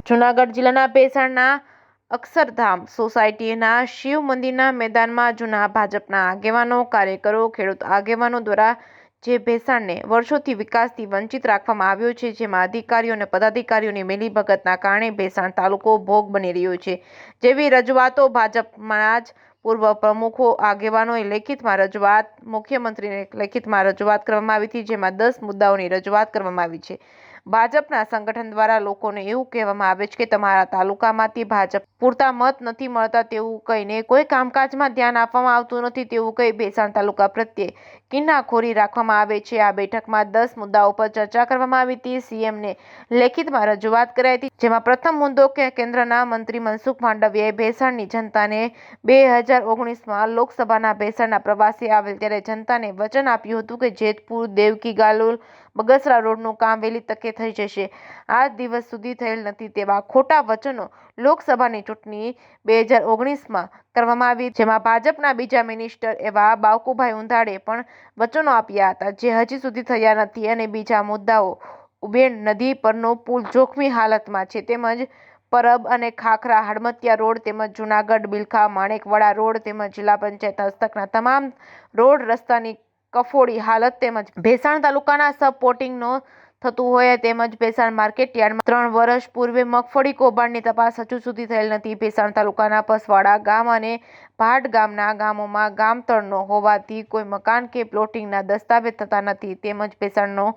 જૂનાગઢ જિલ્લાના ભેસાણના અક્ષરધામ સોસાયટીના શિવ મંદિરના મેદાનમાં જૂના ભાજપના આગેવાનો, કાર્યકરો, ખેડૂત આગેવાનો દ્વારા જે ભેસાણને વર્ષોથી વિકાસથી વંચિત રાખવામાં આવ્યો છે, જેમાં અધિકારીઓ અને પદાધિકારીઓની મિલીભગતના કારણે ભેસાણ તાલુકો ભોગ બની રહ્યો છે, જેવી રજૂઆતો ભાજપના જ પૂર્વ પ્રમુખો આગેવાનોએ લેખિતમાં રજૂઆત મુખ્યમંત્રીને લેખિતમાં રજૂઆત કરવામાં આવી હતી, જેમાં 10 મુદ્દાઓની રજૂઆત કરવામાં આવી છે। ભાજપના સંગઠન દ્વારા લોકોને એવું કહેવામાં આવે છે કે તમારા તાલુકામાંથી ભાજપ પૂરતા મત નથી મળતા તેવું કહીને કોઈ કામકાજમાં ધ્યાન આપવામાં આવતું નથી તેવું કહી ભેસાણ તાલુકા પ્રત્યે કિન્નાખોરી રાખવામાં આવે છે। આ બેઠકમાં 10 મુદ્દાઓ પર ચર્ચા કરવામાં આવી હતી। સીએમને લેખિતમાં રજૂઆત કરાઈ હતી, જેમાં પ્રથમ મુદ્દો કે કેન્દ્રના મંત્રી મનસુખ માંડવિયાએ ભેસાણની જનતાને 2019માં લોકસભાના ભેસાણના પ્રવાસે આવેલ ત્યારે જનતાને વચન આપ્યું હતું કે જેતપુર દેવકી ગાલોલ બગસરા રોડનું કામ વહેલી તકે થઈ જશે। આજ દિવસ સુધી થયેલ નથી તેવા ખોટા વચનો લોકસભાની ચૂંટણી 2019માં કરવામાં આવી, જેમાં ભાજપના બીજા મિનિસ્ટર એવા બાવકુભાઈ ઉંધાડે પણ વચનો આપ્યા હતા જે હજી સુધી થયા નથી। અને બીજા મુદ્દાઓ ઉબેણ નદી પરનો પુલ જોખમી હાલતમાં છે, તેમજ પરબ અને ખાખરા હડમતિયા રોડ તેમજ જૂનાગઢ બિલખા માણેકવાડા રોડ તેમજ જિલ્લા પંચાયત હસ્તકના તમામ રોડ રસ્તાની કફોડી હાલત તેમજ ભેસાણ તાલુકાના સબપોર્ટિંગનો થતું હોય તેમજ ભેસાણ માર્કેટ યાર્ડમાં 3 વર્ષ પૂર્વે મગફળી કૌભાંડની તપાસ હજુ સુધી થયેલ નથી। ભેસાણ તાલુકાના પસવાડા ગામ અને ભાટ ગામના ગામોમાં ગામતળનો હોવાથી કોઈ મકાન કે પ્લોટિંગના દસ્તાવેજ થતા નથી તેમજ ભેસાણનો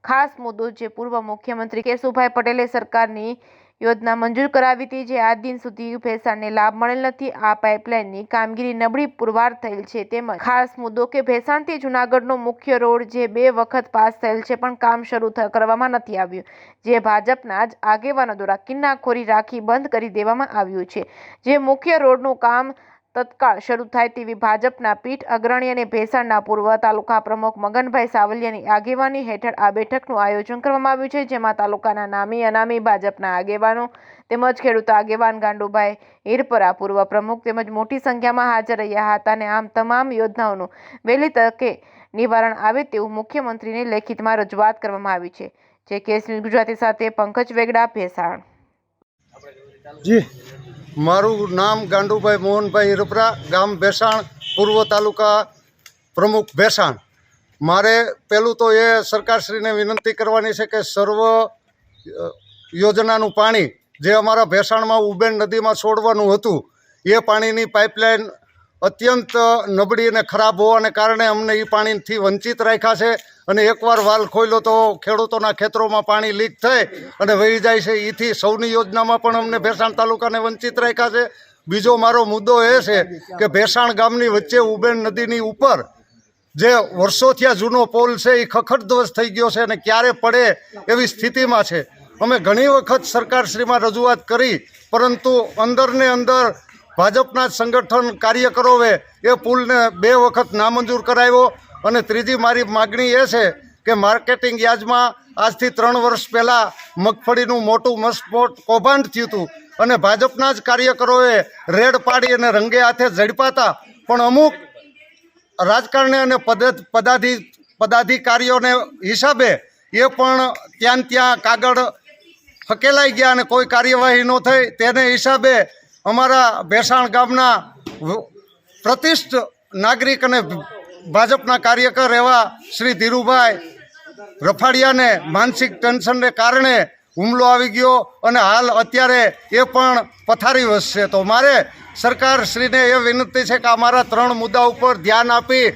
ખાસ મુદ્દો જે પૂર્વ મુખ્યમંત્રી કેશુભાઈ પટેલે સરકારની યોજના મંજૂર કરાવી હતી જે આજ દિન સુધી ભેસાણને લાભ મળેલ નથી। આ પાઇપલાઇનની કામગીરી નબળી પુરવાર થયેલ છે તેમજ ખાસ મુદ્દો કે ભેસાણથી જૂનાગઢનો મુખ્ય રોડ જે 2 વખત પાસ થયેલ છે પણ કામ શરૂ કરવામાં નથી આવ્યું, જે ભાજપના જ આગેવાનો દ્વારા કિન્નાખોરી રાખી બંધ કરી દેવામાં આવ્યું છે। જે મુખ્ય રોડનું કામ તત્કાળ શરૂ થાય તેવી ભાજપના પીઠ અગ્રણી અને ભેસાણના પૂર્વ તાલુકા પ્રમુખ મગનભાઈ સાવલિયાની આગેવાની હેઠળ આ બેઠકનું આયોજન કરવામાં આવ્યું છે, જેમાં તાલુકાના નામી અનામી ભાજપના આગેવાનો તેમજ ખેડૂત આગેવાન ગાંડુભાઈ હિરપરા પૂર્વ પ્રમુખ તેમજ મોટી સંખ્યામાં હાજર રહ્યા હતા અને આમ તમામ યોજનાઓનું વહેલી તકે નિવારણ આવે તેવું મુખ્યમંત્રીને લેખિતમાં રજૂઆત કરવામાં આવી છે। જે કેસ ન્યૂઝ ગુજરાતી સાથે પંકજ વેગડા, ભેસાણ। જી, મારું નામ ગાંડુભાઈ મોહનભાઈ હિરપરા, ગામ ભેસાણ, પૂર્વ તાલુકા પ્રમુખ ભેસાણ। મારે પહેલું તો એ સરકારશ્રીને વિનંતી કરવાની છે કે સર્વ યોજનાનું પાણી જે અમારા ભેસાણમાં ઉબેણ નદીમાં છોડવાનું હતું એ પાણીની પાઇપલાઇન અત્યંત નબળી અને ખરાબ હોવાને કારણે અમને એ પાણીથી વંચિત રાખ્યા છે અને એકવાર વાલ ખોલ્યો તો ખેડૂતોના ખેતરોમાં પાણી લીક થઈ અને વહી જાય છે। એથી સૌની યોજનામાં પણ અમને ભેસાણ તાલુકાને વંચિત રાખ્યા છે। બીજો મારો મુદ્દો એ છે કે ભેસાણ ગામની વચ્ચે ઉબેણ નદીની ઉપર જે વર્ષોથી આ જૂનો પોલ છે એ ખખડધ્વસ્ત થઈ ગયો છે અને ક્યારે પડે એવી સ્થિતિમાં છે। અમે ઘણી વખત સરકારશ્રીમાં રજૂઆત કરી પરંતુ અંદરને અંદર ભાજપના સંગઠન કાર્યકરોએ એ પુલને 2 વખત નામંજૂર કરાવ્યો અને ત્રીજી મારી માગણી એ છે કે માર્કેટિંગ યાર્ડમાં આજથી 3 વર્ષ પહેલાં મગફળીનું મોટું મસ્ત કૌભાંડ થયું હતું અને ભાજપના જ કાર્યકરોએ રેડ પાડી અને રંગે હાથે ઝડપ્યા હતા, પણ અમુક રાજકારણી અને પદાધિકારીઓને હિસાબે એ પણ ત્યાં કાગળ હકેલાઈ ગયા અને કોઈ કાર્યવાહી ન થઈ। તેને હિસાબે અમારા ભેસાણ ગામના પ્રતિષ્ઠિત નાગરિક અને ભાજપના કાર્યકર એવા શ્રી ધીરુભાઈ રફાડિયાને માનસિક ટેન્શનને કારણે હુમલો આવી ગયો અને હાલ અત્યારે એ પણ પથારી વસશે। તો મારે સરકારશ્રીને એ વિનંતી છે કે અમારા 3 મુદ્દા ઉપર ધ્યાન આપી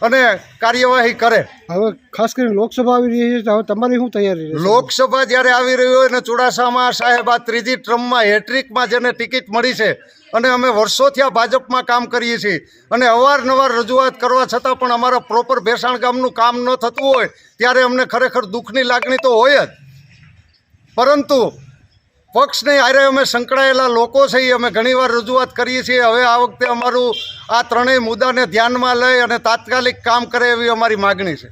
અને કાર્યવાહી કરે। હવે ખાસ કરીને લોકસભા આવી રહી છે, હવે તમારી શું તૈયારી છે? લોકસભા જ્યારે આવી રહી હોય અને ચુડાસમામાં સાહેબ આ 3જી ટર્મમાં હેટ્રિકમાં જેને ટિકિટ મળી છે અને અમે વર્ષોથી આ ભાજપમાં કામ કરીએ છીએ અને અવારનવાર રજૂઆત કરવા છતાં પણ અમારા પ્રોપર ભેસાણ ગામનું કામ ન થતું હોય ત્યારે અમને ખરેખર દુઃખની લાગણી તો હોય જ, પરંતુ પક્ષને હારે અમે સંકળાયેલા લોકો છીએ, અમે ઘણીવાર રજૂઆત કરીએ છીએ। હવે આ વખતે અમારું આ 3ય મુદ્દાને ધ્યાનમાં લઈ અને તાત્કાલિક કામ કરે એવી અમારી માગણી છે।